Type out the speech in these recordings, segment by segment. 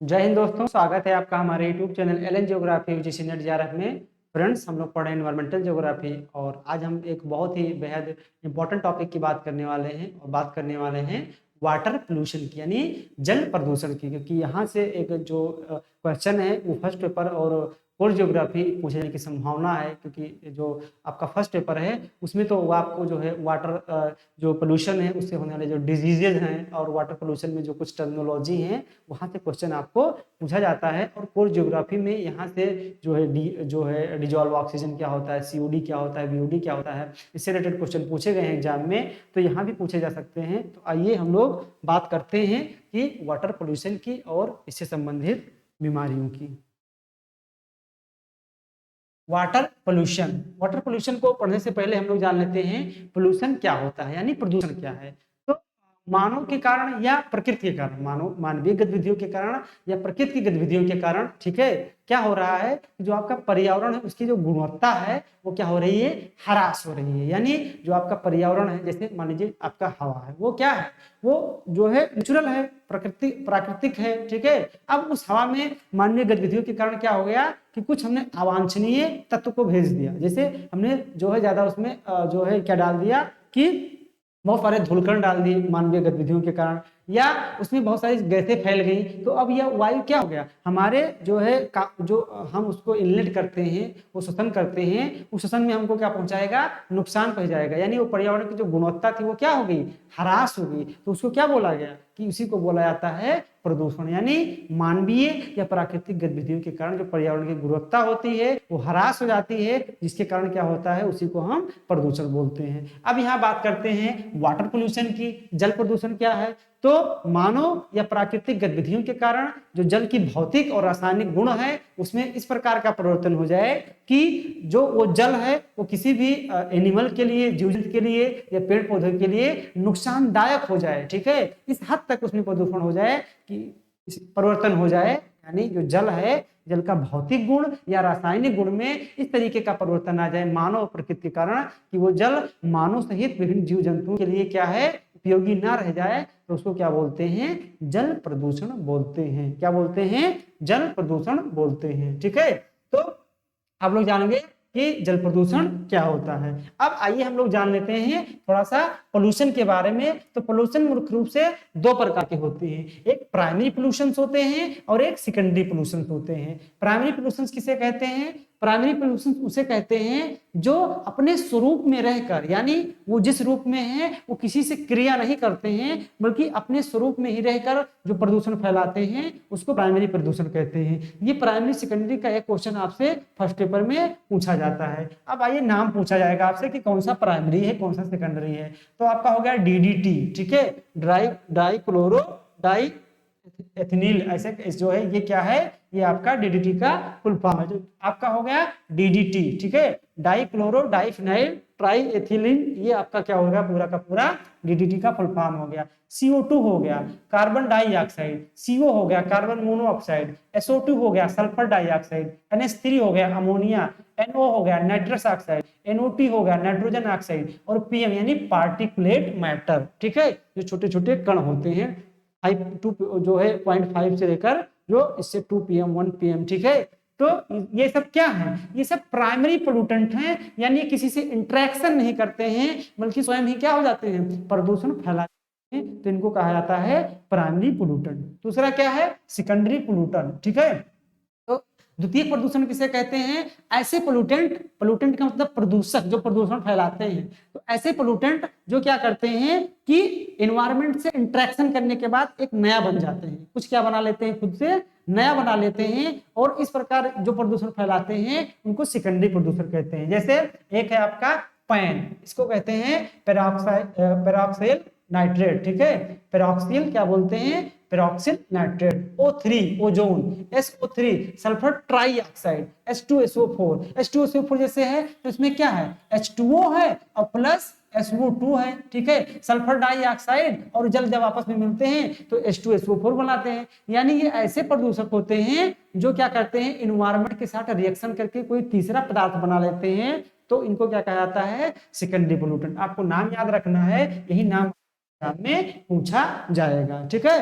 जय हिंद दोस्तों, स्वागत है आपका हमारे YouTube channel L geography UGC net JRF में। फ्रेंड्स, हम लोग पढ़ रहे हैं एनवायरमेंटल ज्योग्राफी और आज हम एक बहुत ही बेहद इंपॉर्टेंट टॉपिक की बात करने वाले हैं और बात करने वाले हैं वाटर पोल्यूशन की, यानी जल प्रदूषण की। क्योंकि यहाँ से एक जो क्वेश्चन है वो फर्स्ट पेपर और कोर ज्योग्राफी पूछने की संभावना है, क्योंकि जो आपका फर्स्ट पेपर है उसमें तो वो आपको जो है वाटर जो पोल्यूशन है उससे होने वाले जो डिजीजेज हैं और वाटर पोल्यूशन में जो कुछ टर्मिनोलॉजी हैं वहाँ से क्वेश्चन आपको पूछा जाता है। और कोर ज्योग्राफी में यहाँ से जो है डिजॉल्व ऑक्सीजन क्या होता है, सीओडी क्या होता है, बीओडी क्या होता है, इससे रिलेटेड क्वेश्चन पूछे गए हैं एग्जाम में, तो यहाँ भी पूछे जा सकते हैं। तो आइए हम लोग बात करते हैं कि वाटर पोल्यूशन की और इससे संबंधित बीमारियों की। वाटर पोल्यूशन को पढ़ने से पहले हम लोग जान लेते हैं पोल्यूशन क्या होता है, यानी प्रदूषण क्या है। तो मानव के कारण या प्रकृति के कारण, मानवीय गतिविधियों के कारण या प्रकृति की गतिविधियों के कारण, ठीक है, क्या हो रहा है, जो आपका पर्यावरण है उसकी जो गुणवत्ता है वो क्या हो रही है, ह्रास हो रही है। यानी जो आपका पर्यावरण है, जैसे मान लीजिए आपका हवा है, वो क्या है, वो जो है नेचुरल है, प्राकृतिक है, ठीक है। अब उस हवा में मानवीय गतिविधियों के कारण क्या हो गया कि कुछ हमने अवांछनीय तत्व को भेज दिया। जैसे हमने जो है ज्यादा उसमें जो है क्या डाल दिया कि बहुत सारे धूलकण डाल दिए मानवीय गतिविधियों के कारण, या उसमें बहुत सारी गैसें फैल गई। तो अब यह वायु क्या हो गया, हमारे जो है जो हम उसको इनलेट करते हैं, वो श्वसन करते हैं, उस श्वसन में हमको क्या पहुंचाएगा, नुकसान पहुंचाएगा। यानी वो पर्यावरण की जो गुणवत्ता थी वो क्या हो गई, ह्रास हो गई। तो उसको क्या बोला गया कि उसी को बोला जाता है प्रदूषण। यानी मानवीय या प्राकृतिक गतिविधियों के कारण जो पर्यावरण की गुणवत्ता होती है वो ह्रास हो जाती है, जिसके कारण क्या होता है, उसी को हम प्रदूषण बोलते हैं। अब यहाँ बात करते हैं वाटर पोल्यूशन की। जल प्रदूषण क्या है, तो मानव या प्राकृतिक गतिविधियों के कारण जो जल की भौतिक और रासायनिक गुण है उसमें इस प्रकार का परिवर्तन हो जाए कि जो वो जल है वो किसी भी एनिमल के लिए, जीव जंतु के लिए या पेड़ पौधे के लिए नुकसानदायक हो जाए, ठीक है। इस हद तक उसमें प्रदूषण हो जाए कि परिवर्तन हो जाए, यानी जो जल है, जल का भौतिक गुण या रासायनिक गुण में इस तरीके का परिवर्तन आ जाए मानव और प्रकृति के कारण कि वो जल मानव सहित विभिन्न जीव जंतुओं के लिए क्या है, उपयोगी ना रह जाए, तो उसको क्या बोलते हैं, जल प्रदूषण बोलते हैं। क्या बोलते हैं, जल प्रदूषण बोलते हैं, ठीक है। तो आप लोग जानेंगे कि जल प्रदूषण क्या होता है। अब आइए हम लोग जान लेते हैं थोड़ा सा पोल्यूशन के बारे में। तो पोल्यूशन मुख्य रूप से दो प्रकार के होते हैं, एक प्राइमरी पोल्यूशन होते हैं और एक सेकेंडरी पोल्यूशन होते हैं। प्राइमरी पोल्यूशन किसे कहते हैं, प्राइमरी पोल्यूशन उसे कहते हैं जो अपने स्वरूप में रहकर, यानी वो जिस रूप में है वो किसी से क्रिया नहीं करते हैं बल्कि अपने स्वरूप में ही रहकर जो प्रदूषण फैलाते हैं उसको प्राइमरी प्रदूषण कहते हैं। ये प्राइमरी सेकेंडरी का एक क्वेश्चन आपसे फर्स्ट पेपर में पूछा जाता है। अब आइए नाम पूछा जाएगा आपसे कि कौन सा प्राइमरी है कौन सा सेकेंडरी है। तो आपका हो गया डीडीटी, ठीक है, डाई क्लोरो डाई एथिनिल, ऐसे जो है ये क्या है, ये आपका डीडीटी का फुल फॉर्म है। जो आपका हो गया डीडीटी, ठीक है, die chloro diphenyl try ethylene, ये आपका क्या होगा, पूरा का पूरा डीडीटी का फुल फॉर्म हो गया। CO2 हो गया कार्बन डाइऑक्साइड, CO हो गया कार्बन मोनोऑक्साइड, SO2 हो गया सल्फर डाइऑक्साइड, NH3 हो गया अमोनिया, NO हो गया नाइट्रस ऑक्साइड, NO2 हो गया नाइट्रोजन ऑक्साइड, और PM यानी पार्टिकुलेट मैटर, ठीक है, जो छोटे छोटे कण होते हैं 5 जो है 0.5 से लेकर जो इससे 2 PM 1 PM, ठीक है। तो ये सब क्या है, ये सब प्राइमरी पोल्यूटेंट हैं, यानी किसी से इंटरेक्शन नहीं करते हैं बल्कि स्वयं ही क्या हो जाते हैं, प्रदूषण फैलाते हैं। तो इनको कहा जाता है प्राइमरी पोल्यूटेंट। दूसरा क्या है, सेकेंडरी पोल्यूटेंट, ठीक है। तो द्वितीय प्रदूषण किसे कहते हैं, ऐसे पोल्यूटेंट का मतलब प्रदूषक जो प्रदूषण फैलाते हैं। तो ऐसे पोल्यूटेंट जो क्या करते हैं कि एनवायरमेंट से इंटरेक्शन करने के बाद एक नया बन जाते हैं, कुछ क्या बना लेते हैं, खुद से नया बना लेते हैं, और इस प्रकार जो प्रदूषण फैलाते हैं उनको सेकेंडरी प्रदूषण कहते हैं। जैसे एक है आपका पैन, इसको कहते हैं पेरोक्सिल नाइट्रेट, ठीक है, पेरोक्सिल क्या बोलते हैं, peroxyl nitrate. O3 ozone, SO3 sulphur trioxide, H2SO4 जैसे है तो इसमें क्या है, H2O है और प्लस SO2 है, ठीक है। सल्फर डाइऑक्साइड और जल जब आपस में मिलते हैं तो H2SO4 बनाते हैं। यानी ये ऐसे प्रदूषक होते हैं जो क्या करते हैं, इन्वायरमेंट के साथ रिएक्शन करके कोई तीसरा पदार्थ बना लेते हैं, तो इनको क्या कहा जाता है, सेकेंडरी पोल्यूटेंट। आपको नाम याद रखना है, यही नाम में पूछा जाएगा, ठीक है।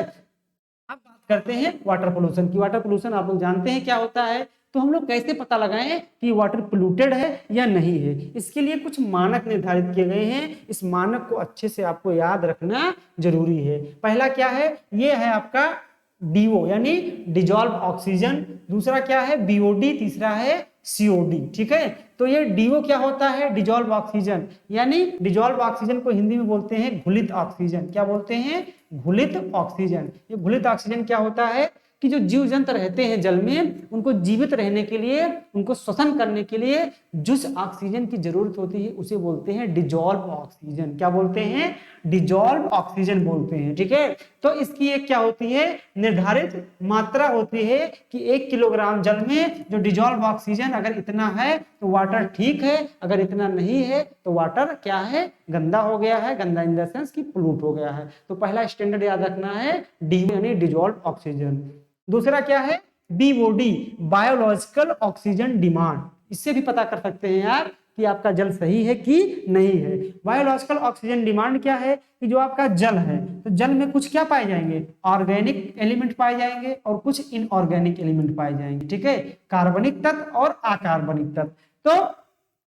अब बात करते हैं वाटर पोल्यूशन की। वाटर पोल्यूशन आप लोग जानते हैं क्या होता है, तो हम लोग कैसे पता लगाएं कि वाटर पोल्यूटेड है या नहीं है। इसके लिए कुछ मानक निर्धारित किए गए हैं, इस मानक को अच्छे से आपको याद रखना जरूरी है। पहला क्या है, ये है आपका DO यानी डिजॉल्व ऑक्सीजन, दूसरा क्या है BOD, तीसरा है COD। ठीक है, तो ये DO क्या होता है, डिजॉल्व ऑक्सीजन, यानी डिजॉल्व ऑक्सीजन को हिंदी में बोलते हैं घुलित ऑक्सीजन। क्या बोलते हैं, घुलित ऑक्सीजन। ये घुलित ऑक्सीजन क्या होता है कि जो जीव जंतु रहते हैं जल में, उनको जीवित रहने के लिए, उनको श्वसन करने के लिए जिस ऑक्सीजन की जरूरत होती है उसे बोलते हैं डिजॉल्व ऑक्सीजन। क्या बोलते हैं, डिजॉल्व ऑक्सीजन बोलते हैं। ठीक है, तो इसकी एक क्या होती है, निर्धारित मात्रा होती है कि 1 किलोग्राम जल में जो डिजॉल्व ऑक्सीजन अगर इतना है तो वाटर ठीक है, अगर इतना नहीं है तो वाटर क्या है, गंदा हो गया है। गंदा इन द सेंस कि पोल्यूट हो गया है। तो पहला स्टैंडर्ड याद रखना है DO यानी डिजॉल्व ऑक्सीजन। दूसरा क्या है BOD, बायोलॉजिकल ऑक्सीजन डिमांड। इससे भी पता कर सकते हैं यार कि आपका जल सही है कि नहीं है। बायोलॉजिकल ऑक्सीजन डिमांड क्या है कि जो आपका जल है, तो जल में कुछ क्या पाए जाएंगे, ऑर्गेनिक एलिमेंट पाए जाएंगे और कुछ इनऑर्गेनिक एलिमेंट पाए जाएंगे। ठीक है, कार्बनिक तत्व और अकार्बनिक तत्व। तो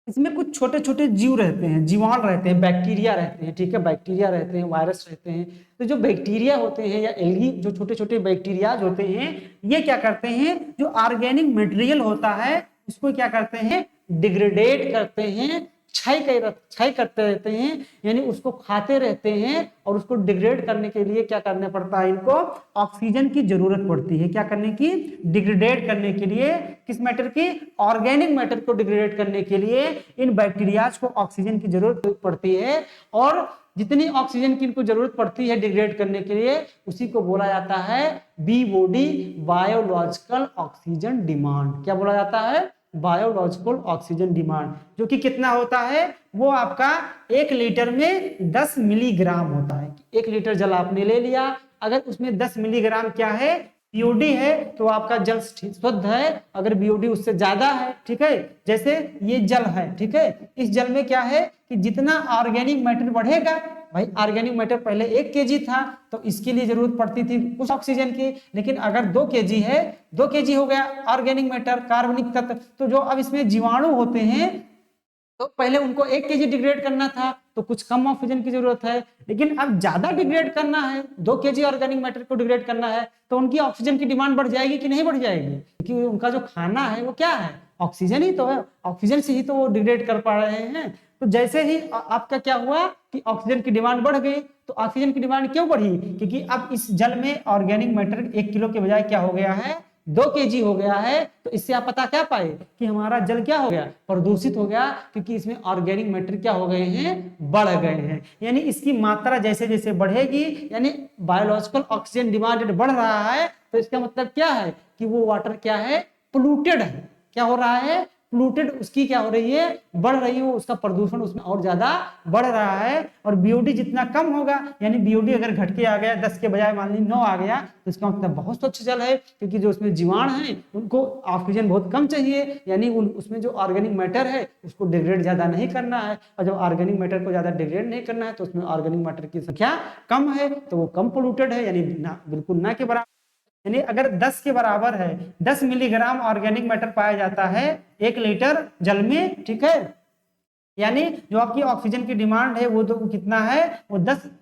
इसमें कुछ छोटे छोटे जीव रहते हैं, जीवाणु रहते हैं, बैक्टीरिया रहते हैं। ठीक है, बैक्टीरिया रहते हैं, वायरस रहते हैं। तो जो बैक्टीरिया होते हैं या एल्गी, जो छोटे छोटे बैक्टीरिया होते हैं, ये क्या करते हैं, जो ऑर्गेनिक मटेरियल होता है उसको क्या करते हैं, डिग्रेडेट करते हैं, क्षय करते रहते हैं, यानी उसको खाते रहते हैं और उसको डिग्रेड करने के लिए क्या करना पड़ता है, इनको ऑक्सीजन की जरूरत पड़ती है। क्या करने की, डिग्रेडेट करने के लिए। किस मैटर की, ऑर्गेनिक मैटर को डिग्रेडेट करने के लिए इन बैक्टीरियाज को ऑक्सीजन की जरूरत पड़ती है। और जितनी ऑक्सीजन की इनको जरूरत पड़ती है डिग्रेड करने के लिए, उसी को बोला जाता है BOD, बायोलॉजिकल ऑक्सीजन डिमांड। क्या बोला जाता है, बायोलॉजिकल ऑक्सीजन डिमांड, जो कि कितना होता है, वो आपका 1 लीटर में 10 मिलीग्राम होता है। 1 लीटर जल आपने ले लिया, अगर उसमें 10 मिलीग्राम क्या है, BOD है, तो आपका जल शुद्ध है। अगर BOD उससे ज्यादा है, ठीक है, जैसे ये जल है, ठीक है, इस जल में क्या है कि जितना ऑर्गेनिक मैटर बढ़ेगा, भाई ऑर्गेनिक मैटर पहले 1 kg था तो इसके लिए जरूरत पड़ती थी कुछ ऑक्सीजन की, लेकिन अगर 2 kg है, 2 kg हो गया ऑर्गेनिक मैटर, कार्बनिक तत्व, तो जो अब इसमें जीवाणु होते हैं तो पहले उनको 1 kg डिग्रेड करना था तो कुछ कम ऑक्सीजन की जरूरत है, लेकिन अब ज्यादा डिग्रेड करना है, 2 kg ऑर्गेनिक मैटर को डिग्रेड करना है, तो उनकी ऑक्सीजन की डिमांड बढ़ जाएगी कि नहीं बढ़ जाएगी, क्योंकि उनका जो खाना है वो क्या है, ऑक्सीजन ही तो है, ऑक्सीजन से ही तो वो डिग्रेड कर पा रहे हैं। तो जैसे ही आपका क्या हुआ कि ऑक्सीजन की डिमांड बढ़ गई, तो ऑक्सीजन की डिमांड क्यों बढ़ी, क्योंकि अब इस जल में ऑर्गेनिक मैटर 1 किलो के बजाय क्या हो गया है, 2 kg हो गया है। तो इससे आप पता क्या पाए कि हमारा जल क्या हो गया, प्रदूषित हो गया, क्योंकि इसमें ऑर्गेनिक मैटर क्या हो गए हैं, बढ़ गए हैं। यानी इसकी मात्रा जैसे जैसे बढ़ेगी, यानी बायोलॉजिकल ऑक्सीजन डिमांड बढ़ रहा है, तो इसका मतलब क्या है कि वो वाटर क्या है, पोल्यूटेड है। क्या हो रहा है, पोल्यूटेड, उसकी क्या हो रही है, बढ़ रही है, उसका प्रदूषण उसमें और ज्यादा बढ़ रहा है। और BOD जितना कम होगा, यानी BOD अगर घट के आ गया 10 के बजाय मान ली 9 आ गया, तो इसका मतलब बहुत स्वच्छ जल है, क्योंकि जो उसमें जीवाणु हैं उनको ऑक्सीजन बहुत कम चाहिए, यानी उसमें जो ऑर्गेनिक मैटर है उसको डिग्रेड ज्यादा नहीं करना है, और जब ऑर्गेनिक मैटर को ज्यादा डिग्रेड नहीं करना है तो उसमें ऑर्गेनिक मैटर की संख्या कम है, तो वो कम पोल्यूटेड है, यानी बिल्कुल ना के बराबर। यानी अगर 10 के बराबर है, 10 मिलीग्राम ऑर्गेनिक मैटर पाया जाता है 1 लीटर जल में, ठीक है, यानी जो आपकी ऑक्सीजन की डिमांड है वो तो कितना है, वो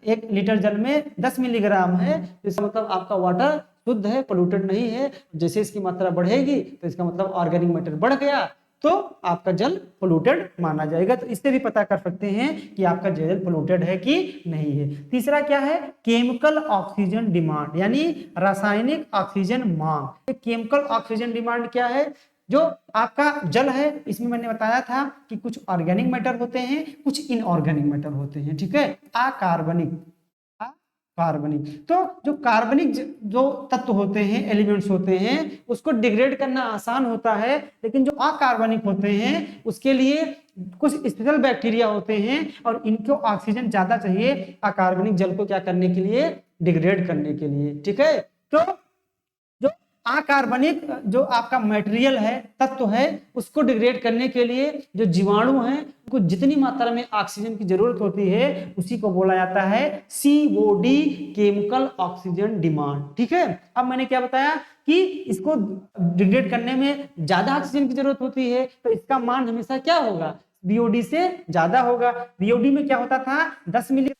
1 लीटर जल में 10 मिलीग्राम है, तो इसका मतलब आपका वाटर शुद्ध है, पोल्यूटेड नहीं है। जैसे इसकी मात्रा बढ़ेगी तो इसका मतलब ऑर्गेनिक मैटर बढ़ गया, तो आपका जल पोल्यूटेड माना जाएगा। तो इससे भी पता कर सकते हैं कि आपका जल पोल्यूटेड है कि नहीं है। तीसरा क्या है, केमिकल ऑक्सीजन डिमांड, यानी रासायनिक ऑक्सीजन मांग। केमिकल ऑक्सीजन डिमांड क्या है, जो आपका जल है इसमें मैंने बताया था कि कुछ ऑर्गेनिक मैटर होते हैं, कुछ इनऑर्गेनिक मैटर होते हैं, ठीक है, अकार्बनिक, कार्बनिक। तो जो कार्बनिक जो तत्व होते हैं, एलिमेंट्स होते हैं, उसको डिग्रेड करना आसान होता है, लेकिन जो अकार्बनिक होते हैं उसके लिए कुछ स्पेशल बैक्टीरिया होते हैं और इनको ऑक्सीजन ज्यादा चाहिए अकार्बनिक जल को क्या करने के लिए, डिग्रेड करने के लिए, ठीक है। तो जो अकार्बनिक जो आपका मटेरियल है, तत्व है, उसको डिग्रेड करने के लिए जो जीवाणु हैं उनको जितनी मात्रा में ऑक्सीजन की जरूरत होती है उसी को बोला जाता है COD, केमिकल ऑक्सीजन डिमांड। ठीक है, अब मैंने क्या बताया कि इसको डिग्रेड करने में ज्यादा ऑक्सीजन की जरूरत होती है, तो इसका मान हमेशा क्या होगा, BOD से ज्यादा होगा। BOD में क्या होता था 10 मिली,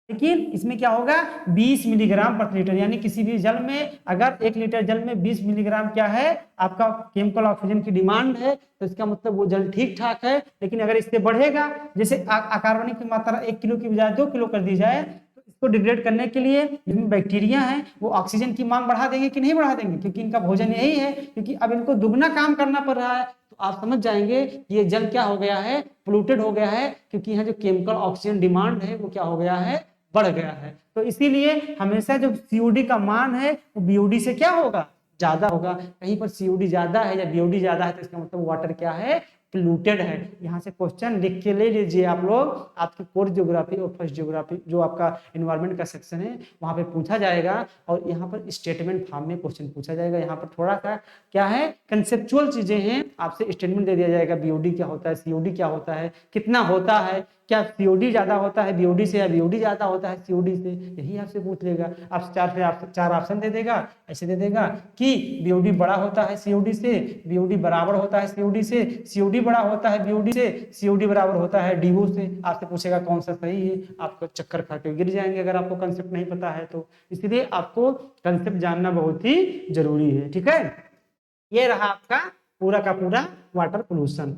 लेकिन इसमें क्या होगा 20 मिलीग्राम प्रति लीटर, यानी किसी भी जल में अगर 1 लीटर जल में 20 मिलीग्राम क्या है आपका केमिकल ऑक्सीजन की डिमांड है, तो इसका मतलब वो जल ठीक ठाक है। लेकिन अगर इससे बढ़ेगा, जैसे अकार्बनिक की मात्रा 1 किलो की बजाय 2 किलो कर दी जाए, तो इसको डिग्रेड करने के लिए जिसमें बैक्टीरिया है वो ऑक्सीजन की मांग बढ़ा देंगे कि नहीं बढ़ा देंगे, क्योंकि इनका भोजन यही है, क्योंकि अब इनको दुगना काम करना पड़ रहा है। तो आप समझ जाएंगे कि ये जल क्या हो गया है, पोल्यूटेड हो गया है, क्योंकि यहाँ जो केमिकल ऑक्सीजन डिमांड है वो क्या हो गया है, बढ़ गया है। तो इसीलिए हमेशा जो COD का मान है वो BOD से क्या होगा, ज्यादा होगा। कहीं पर COD ज्यादा है या BOD ज्यादा है तो इसका मतलब वाटर क्या है, पोल्यूटेड है। यहाँ से क्वेश्चन लिख के ले लीजिए आप लोग, आपके कोर ज्योग्राफी और फर्स्ट ज्योग्राफी जो आपका एनवायरमेंट का सेक्शन है वहाँ पे पूछा जाएगा, और यहाँ पर स्टेटमेंट फॉर्म में क्वेश्चन पूछा जाएगा। यहाँ पर थोड़ा सा क्या है कंसेप्चुअल चीजें हैं, आपसे स्टेटमेंट दे दिया जाएगा, BOD क्या होता है, COD क्या होता है, कितना होता है, क्या COD ज्यादा होता है BOD से या BOD ज्यादा होता है COD से, यही आपसे पूछ लेगा। आप चार ऑप्शन दे देगा, ऐसे दे देगा कि BOD बड़ा होता है COD से, BOD बराबर होता है COD से, COD बड़ा होता है BOD से, COD बराबर होता है DO से। आपसे पूछेगा कौन सा सही है, आपको चक्कर खा के गिर जाएंगे अगर आपको कंसेप्ट नहीं पता है तो। इसलिए आपको कंसेप्ट जानना बहुत ही जरूरी है। ठीक है, ये रहा आपका पूरा का पूरा वाटर पोल्यूशन।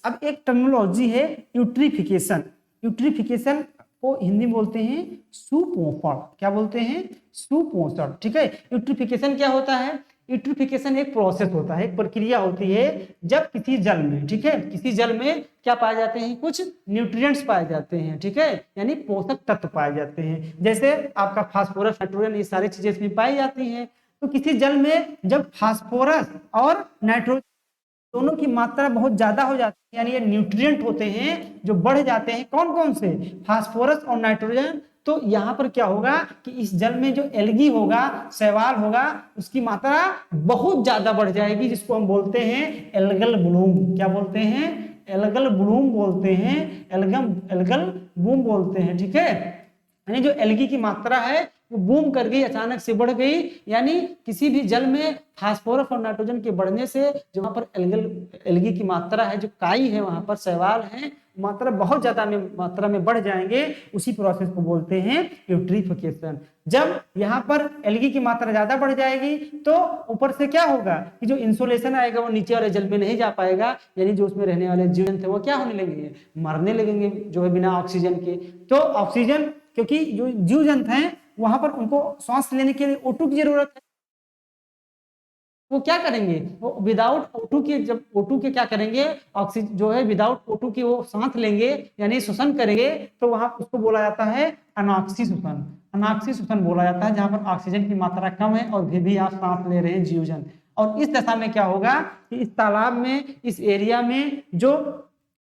अब एक टर्मिनोलॉजी है यूट्रिफिकेशन। यूट्रिफिकेशन को हिंदी में बोलते हैं सुपोषण। क्या बोलते हैं, सुपोषण। ठीक है, यूट्रिफिकेशन क्या होता है, यूट्रिफिकेशन एक प्रोसेस होता है, एक प्रक्रिया होती है जब किसी जल में, ठीक है, किसी जल में क्या पाए जाते हैं, कुछ न्यूट्रिएंट्स पाए जाते हैं। ठीक है, यानी पोषक तत्व पाए जाते हैं, जैसे आपका फास्फोरस, नाइट्रोजन, ये सारी चीजें इसमें पाई जाती हैं। तो किसी जल में जब फास्फोरस और नाइट्रोजन दोनों की मात्रा बहुत ज्यादा हो जाती है, यानी ये न्यूट्रिएंट होते हैं जो बढ़ जाते हैं, कौन कौन से, फास्फोरस और नाइट्रोजन। तो यहाँ पर क्या होगा कि इस जल में जो एल्गी होगा, शैवाल होगा, उसकी मात्रा बहुत ज्यादा बढ़ जाएगी, जिसको हम बोलते हैं एल्गल ब्लूम। क्या बोलते हैं, एल्गल ब्लूम बोलते हैं, एल्गल बूम बोलते हैं। ठीक है, यानी जो एल्गी की मात्रा है वो बूम कर गई, अचानक से बढ़ गई। यानी किसी भी जल में फास्फोरस और नाइट्रोजन के बढ़ने से जो वहां पर एल्गी की मात्रा है, जो काई है, वहां पर शैवाल है, मात्रा बहुत ज्यादा मात्रा में बढ़ जाएंगे। उसी प्रोसेस को बोलते हैं यूट्रिफिकेशन। जब यहाँ पर एल्गी की मात्रा ज्यादा बढ़ जाएगी तो ऊपर से क्या होगा कि जो इंसोलेशन आएगा वो नीचे वाले जल में नहीं जा पाएगा, यानी जो उसमें रहने वाले जीव जंतु वो क्या होने लगेंगे, मरने लगेंगे, जो है बिना ऑक्सीजन के। तो ऑक्सीजन, क्योंकि जो जीव जंतु हैं वहां पर उनको सांस लेने के लिए O2 की जरूरत है, वो क्या करेंगे, वो विदाउट O2 के, जब O2 के क्या करेंगे, ऑक्सीजन जो है विदाउट O2 की वो सांस लेंगे, यानी श्वसन करेंगे, तो वहां उसको बोला जाता है अनॉक्सी श्वसन। अनॉक्सी श्वसन बोला जाता है जहां पर ऑक्सीजन की मात्रा कम है और फिर भी आप सांस ले रहे हैं जीव जंतु। और इस दशा में क्या होगा कि इस तालाब में, इस एरिया में जो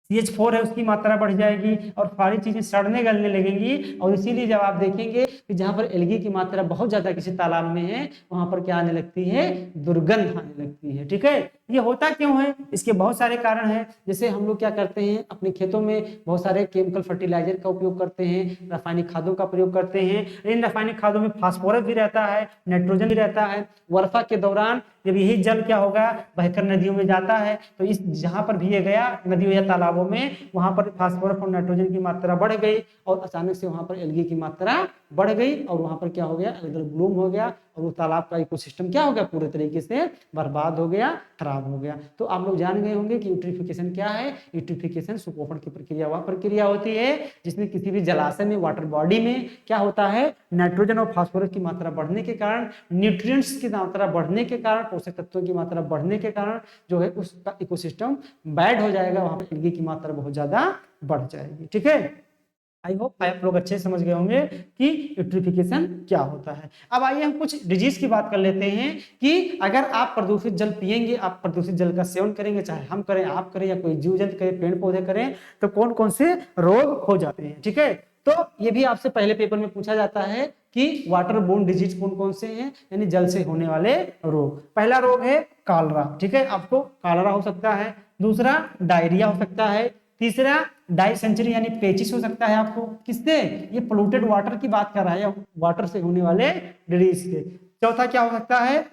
CH4 है उसकी मात्रा बढ़ जाएगी और सारी चीजें सड़ने गलने लगेंगी। और इसीलिए जब आप देखेंगे कि जहां पर एल्गी की मात्रा बहुत ज्यादा किसी तालाब में है, वहां पर क्या आने लगती है, दुर्गंध आने लगती है। ठीक है, ये होता क्यों है, इसके बहुत सारे कारण हैं। जैसे हम लोग क्या करते हैं, अपने खेतों में बहुत सारे केमिकल फर्टिलाइजर का उपयोग करते हैं, रासायनिक खादों का प्रयोग करते हैं। इन रासायनिक खादों में फास्फोरस भी रहता है, नाइट्रोजन भी रहता है। वर्षा के दौरान जब यही जल क्या होगा, बहकर नदियों में जाता है, तो इस जहां पर भी ये गया नदियों या तालाबों में, वहां पर फास्फोरस और नाइट्रोजन की मात्रा बढ़ गई और अचानक से वहां पर एल्गी की मात्रा बढ़ गई और वहां पर क्या हो गया, एल्गल ब्लूम हो गया और वो तालाब का इकोसिस्टम क्या हो गया, पूरे तरीके से बर्बाद हो गया, खराब हो गया। तो आप लोग जान गए होंगे कि यूट्रिफिकेशन क्या है। यूट्रिफिकेशन सुपोषण की प्रक्रिया, वह प्रक्रिया होती है जिसमें किसी भी जलाशय में, वाटर बॉडी में क्या होता है, नाइट्रोजन और फास्फोरस की मात्रा बढ़ने के कारण, न्यूट्रिएंट्स की मात्रा बढ़ने के कारण, पोषक तत्वों की मात्रा बढ़ने के कारण जो है उसका इकोसिस्टम बैड हो जाएगा, वहां पर एल्गी की मात्रा बहुत ज्यादा बढ़ जाएगी। ठीक है, आई होप आप लोग अच्छे समझ गए होंगे कि यूट्रिफिकेशन क्या होता है। अब आइए हम कुछ डिजीज की बात कर लेते हैं कि अगर आप प्रदूषित जल पिएंगे, आप प्रदूषित जल का सेवन करेंगे, चाहे हम करें, आप करें या कोई जीव जंतु करे, पेड़ पौधे करें, तो कौन कौन से रोग हो जाते हैं। ठीक है, तो ये भी आपसे पहले पेपर में पूछा जाता है कि वाटर बोर्न डिजीज कौन कौन से हैं, यानी जल से होने वाले रोग। पहला रोग है कॉलरा, ठीक है, आपको कॉलरा हो सकता है। दूसरा डायरिया हो सकता है। तीसरा डायसेंचुरी यानी पेचिस हो सकता है आपको। किससे? ये पोल्यूटेड वाटर की बात कर रहा है, वाटर से होने वाले डिजीज के। चौथा क्या हो सकता है?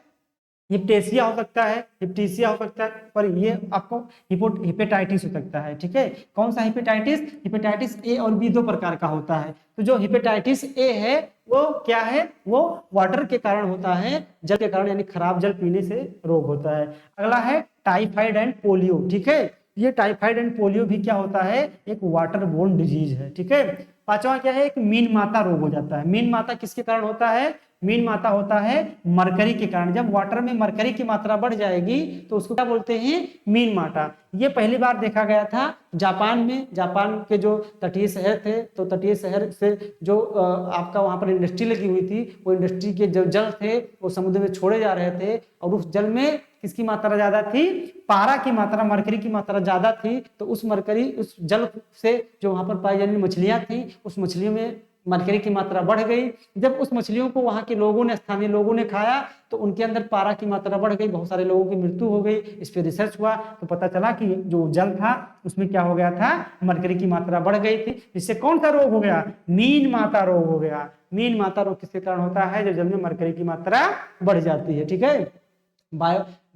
हिप्टेसिया हो सकता है, हिप्टीसिया हो सकता है, पर ये आपको हिपेटाइटिस हो सकता है, ठीक है। कौन सा हिपेटाइटिस? हिपेटाइटिस ए और बी दो प्रकार का होता है। तो जो हिपेटाइटिस ए है वो क्या है? वो वाटर के कारण होता है, जल के कारण, यानी खराब जल पीने से रोग होता है। अगला है टाइफाइड एंड पोलियो, ठीक है। ये टाइफाइड एंड पोलियो भी क्या होता है? एक वाटर बोर्न डिजीज है, ठीक है। पांचवा क्या है? एक मीन माता रोग हो जाता है। मीन माता किसके कारण होता है? मीन माता होता है मरकरी के कारण। जब वाटर में मरकरी की मात्रा बढ़ जाएगी तो उसको क्या बोलते हैं? मीन माता। ये पहली बार देखा गया था जापान में। जापान के जो तटीय शहर थे, तो तटीय शहर से जो आपका वहां पर इंडस्ट्री लगी हुई थी, वो इंडस्ट्री के जो जल थे वो समुद्र में छोड़े जा रहे थे, और उस जल में किसकी मात्रा ज्यादा थी? पारा की मात्रा, मरकरी की मात्रा ज्यादा थी। तो उस मरकरी, उस जल से जो वहां पर पाई जाने मछलियां थी, उस मछलियों में मरकरी की मात्रा बढ़ गई। जब उस मछलियों को वहां के लोगों ने, स्थानीय लोगों ने खाया तो उनके अंदर पारा की मात्रा बढ़ गई, बहुत सारे लोगों की मृत्यु हो गई। इस पर रिसर्च हुआ तो पता चला कि जो जल था उसमें क्या हो गया था? मरकरी की मात्रा बढ़ गई थी, जिससे कौन सा रोग हो गया? मीन माता रोग हो गया। मीन माता रोग किसके कारण होता है? जब जल में मरकरी की मात्रा बढ़ जाती है, ठीक है।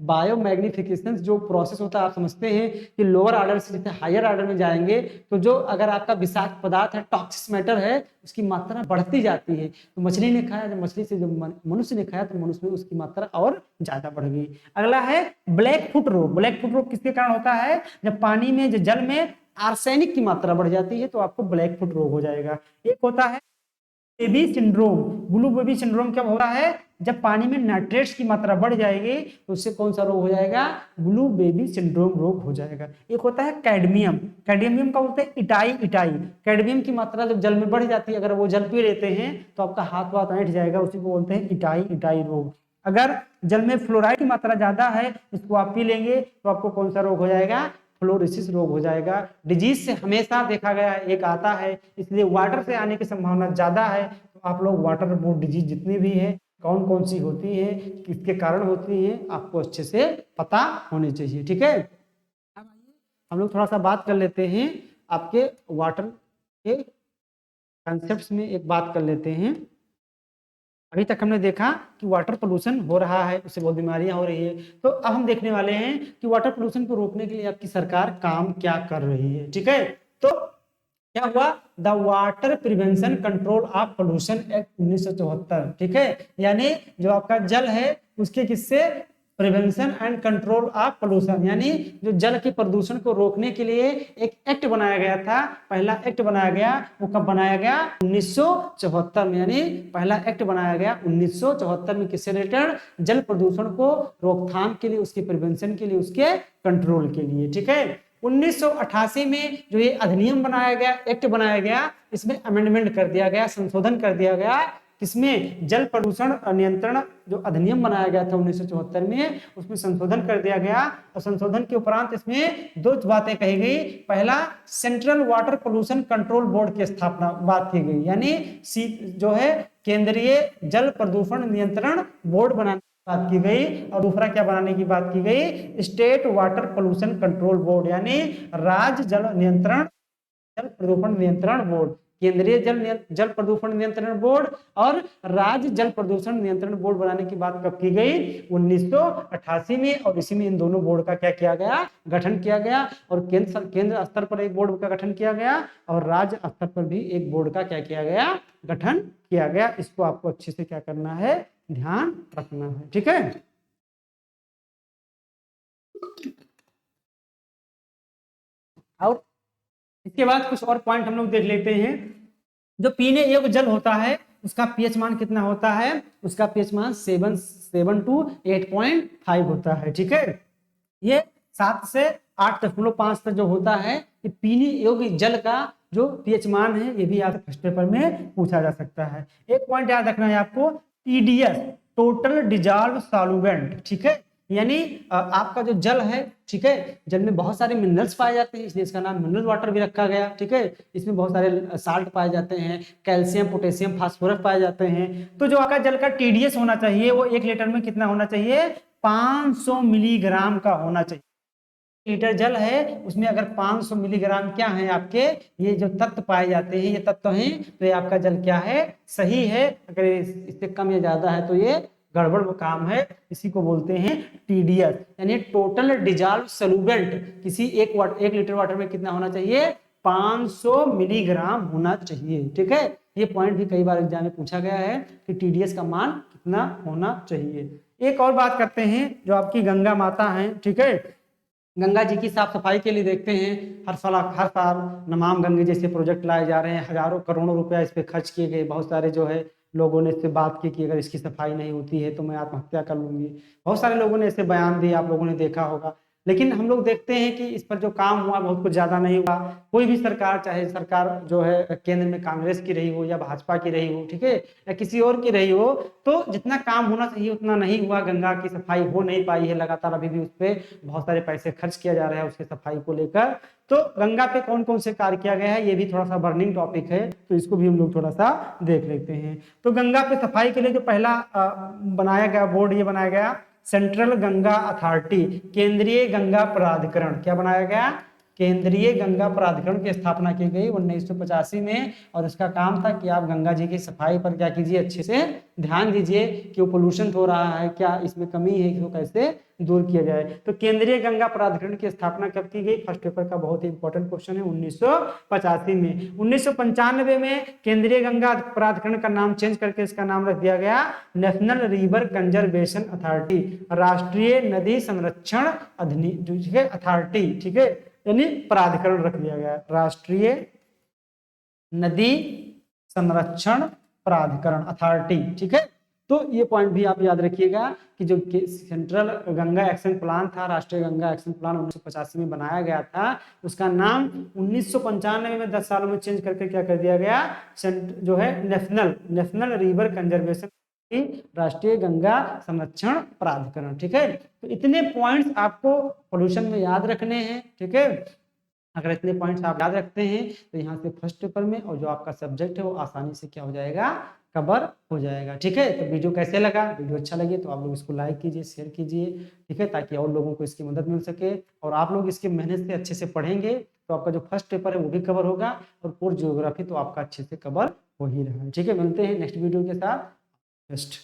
बायोमैग्निफिकेशन जो प्रोसेस होता है, आप समझते हैं कि लोअर ऑर्डर से जैसे हायर ऑर्डर में जाएंगे तो जो अगर आपका विषाक्त पदार्थ है, टॉक्सिक मैटर है, उसकी मात्रा बढ़ती जाती है। तो मछली ने खाया, जब मछली से जब मनुष्य ने खाया तो मनुष्य में उसकी मात्रा और ज्यादा बढ़ गई। अगला है ब्लैक फुट रोग। ब्लैक फुट रोग किसके कारण होता है? जब पानी में, जो जल में आर्सेनिक की मात्रा बढ़ जाती है तो आपको ब्लैक फुट रोग हो जाएगा। एक होता है baby syndrome. Blue baby syndrome क्या होता है? जब पानी में नाइट्रेट्स की मात्रा बढ़ जाएगी तो उससे कौन सा रोग हो जाएगा? ब्लू बेबी सिंड्रोम रोग हो जाएगा। एक होता है कैडमियम। कैडमियम का बोलते हैं इटाई। इटाई, कैडमियम की मात्रा जब जल में बढ़ जाती है, अगर वो जल पी लेते हैं तो आपका हाथ वाथ ऐंठ जाएगा, उसी को बोलते हैं इटाई। इटाई रोग। अगर जल में फ्लोराइड की मात्रा ज्यादा है, इसको आप पी लेंगे तो आपको कौन सा रोग हो जाएगा? फ्लोरोसिस रोग हो जाएगा। डिजीज से हमेशा देखा गया एक आता है, इसलिए वाटर से आने की संभावना ज्यादा है। तो आप लोग वाटर बोर्न डिजीज जितनी भी है, कौन कौन सी होती है, किसके कारण होती है, आपको अच्छे से पता होनी चाहिए, ठीक है। अब हम लोग थोड़ा सा बात कर लेते हैं आपके वाटर के कंसेप्ट में, एक बात कर लेते हैं। अभी तक हमने देखा कि वाटर पोल्यूशन हो रहा है, उससे बहुत बीमारियां हो रही है। तो अब हम देखने वाले हैं कि वाटर पोल्यूशन को रोकने के लिए आपकी सरकार काम क्या कर रही है, ठीक है। तो क्या हुआ? The water prevention control of pollution act 1974, ठीक है। यानी जो आपका जल है उसके किससे? Prevention and control of pollution, यानी जो जल के प्रदूषण को रोकने के लिए एक एक्ट बनाया गया था। पहला एक्ट बनाया गया, वो कब बनाया गया? 1974 में। यानी पहला एक्ट बनाया गया 1974 में, किससे रिलेटेड? जल प्रदूषण को रोकथाम के लिए, उसके प्रिवेंशन के लिए, उसके कंट्रोल के लिए, ठीक है। 1988 में जो ये अधिनियम बनाया गया, एक्ट बनाया गया, इसमें अमेंडमेंट कर दिया गया, संशोधन कर दिया गया। किसमें? जल प्रदूषण नियंत्रण जो अधिनियम बनाया गया था 1974 में, उसमें संशोधन कर दिया गया। और संशोधन के उपरांत इसमें दो बातें कही गई। पहला, central water pollution control board की स्थापना बात की गई, यानी जो है केंद्रीय जल प्रदूषण नियंत्रण बोर्ड बनाने बात की गई। और दूसरा क्या बनाने की बात की गई? State water pollution control board, यानी राज्य जल प्रदूषण नियंत्रण बोर्ड। केंद्रीय जल प्रदूषण नियंत्रण बोर्ड और राज्य जल प्रदूषण नियंत्रण बोर्ड बनाने की बात कब की गई? 1988 में। और इसी में इन दोनों बोर्ड का क्या किया गया? गठन किया गया। और केंद्र स्तर पर एक बोर्ड का गठन किया गया और राज्य स्तर पर भी एक बोर्ड का क्या किया गया? गठन किया गया। इसको आपको अच्छे से क्या करना है? ध्यान रखना है, ठीक है। और इसके बाद कुछ और पॉइंट हम लोग देख लेते हैं। जो पीने योग्य जल होता है उसका पीएच मान कितना होता है? उसका पीएच मान 7 to 8.5 होता है, ठीक है। ये 7 से 8.5 तक जो होता है, ये पीने योग्य जल का जो पीएच मान है, ये भी आपके फर्स्ट पेपर में पूछा जा सकता है। एक पॉइंट याद रखना है आपको, टीडीएस, टोटल डिजॉल्व सॉल्वेंट, ठीक है। यानी आपका जो जल है, ठीक है, जल में बहुत सारे मिनरल्स पाए जाते हैं, इसलिए इसका नाम मिनरल वाटर भी रखा गया, ठीक है। इसमें बहुत सारे साल्ट पाए जाते हैं, कैल्शियम, पोटेशियम, फास्फोरस पाए जाते हैं। तो जो आपका जल का टीडीएस होना चाहिए वो 1 लीटर में कितना होना चाहिए, 500 मिलीग्राम का होना चाहिए। लीटर जल है उसमें अगर 500 मिलीग्राम क्या है आपके, ये जो तत्व पाए जाते हैं, ये तत्व हैं, तो ये आपका जल क्या है, सही है। अगर इससे कम या ज्यादा है तो ये गड़बड़ काम है। इसी को बोलते हैं टीडीएस, यानी टोटल डिजॉल्व सोल्यूबेंट। किसी एक लीटर वाटर में कितना होना चाहिए, 500 मिलीग्राम होना चाहिए, ठीक है। ये पॉइंट भी कई बार एग्जाम में पूछा गया है कि टीडीएस का मान कितना होना चाहिए। एक और बात करते हैं, जो आपकी गंगा माता है, ठीक है, गंगा जी की साफ सफाई के लिए देखते हैं हर साल नमाम गंगे जैसे प्रोजेक्ट लाए जा रहे हैं, हजारों करोड़ों रुपया इस पे खर्च किए गए। बहुत सारे जो है लोगों ने इससे बात की कि अगर इसकी सफाई नहीं होती है तो मैं आत्महत्या कर लूंगी। बहुत सारे लोगों ने ऐसे बयान दिए, आप लोगों ने देखा होगा। लेकिन हम लोग देखते हैं कि इस पर जो काम हुआ बहुत कुछ ज्यादा नहीं हुआ। कोई भी सरकार, चाहे सरकार जो है केंद्र में कांग्रेस की रही हो या भाजपा की रही हो, ठीक है, या किसी और की रही हो, तो जितना काम होना चाहिए उतना नहीं हुआ। गंगा की सफाई हो नहीं पाई है, लगातार अभी भी उस पर बहुत सारे पैसे खर्च किया जा रहा है उसकी सफाई को लेकर। तो गंगा पे कौन कौन से कार्य किया गया है, ये भी थोड़ा सा बर्निंग टॉपिक है, तो इसको भी हम लोग थोड़ा सा देख लेते हैं। तो गंगा पे सफाई के लिए जो पहला बनाया गया बोर्ड, ये बनाया गया सेंट्रल गंगा अथॉरिटी, केंद्रीय गंगा प्राधिकरण। क्या बनाया गया, केंद्रीय गंगा प्राधिकरण की स्थापना की गई 1985 में। और इसका काम था कि आप गंगा जी की सफाई पर क्या कीजिए, अच्छे से ध्यान दीजिए कि वो पोल्यूशन हो रहा है, क्या इसमें कमी है, इसको कैसे दूर किया जाए। तो केंद्रीय गंगा प्राधिकरण की स्थापना कब की गई, फर्स्ट पेपर का बहुत ही इंपॉर्टेंट क्वेश्चन है, 1985 में। 1995 में केंद्रीय गंगा प्राधिकरण का नाम चेंज करके इसका नाम रख दिया गया नेशनल रिवर कंजर्वेशन अथॉरिटी, राष्ट्रीय नदी संरक्षण अथॉरिटी, ठीक है, यानी प्राधिकरण रख दिया गया, राष्ट्रीय नदी संरक्षण प्राधिकरण अथॉरिटी, ठीक है। तो ये पॉइंट भी आप याद रखिएगा कि जो सेंट्रल गंगा एक्शन प्लान था, राष्ट्रीय गंगा एक्शन प्लान 1985 में बनाया गया था, उसका नाम 1995 में 10 सालों में चेंज करके क्या कर दिया गया, जो है नेशनल रिवर कंजर्वेशन, राष्ट्रीय गंगा संरक्षण प्राधिकरण, ठीक है। तो इतने पॉइंट्स आपको पोल्यूशन में याद रखने हैं, ठीक है। अगर इतने पॉइंट्स आप याद रखते हैं तो यहाँ से फर्स्ट पेपर में और जो आपका सब्जेक्ट है वो आसानी से क्या हो जाएगा, कवर हो जाएगा, ठीक है। तो वीडियो कैसे लगा, वीडियो अच्छा लगे तो आप लोग इसको लाइक कीजिए, शेयर कीजिए, ठीक है, ताकि और लोगों को इसकी मदद मिल सके। और आप लोग इसकी मेहनत से अच्छे से पढ़ेंगे तो आपका जो फर्स्ट पेपर है वो भी कवर होगा, और पूर्ण ज्योग्राफी तो आपका अच्छे से कवर हो ही रहा है, ठीक है। मिलते हैं नेक्स्ट वीडियो के साथ। बेस्ट।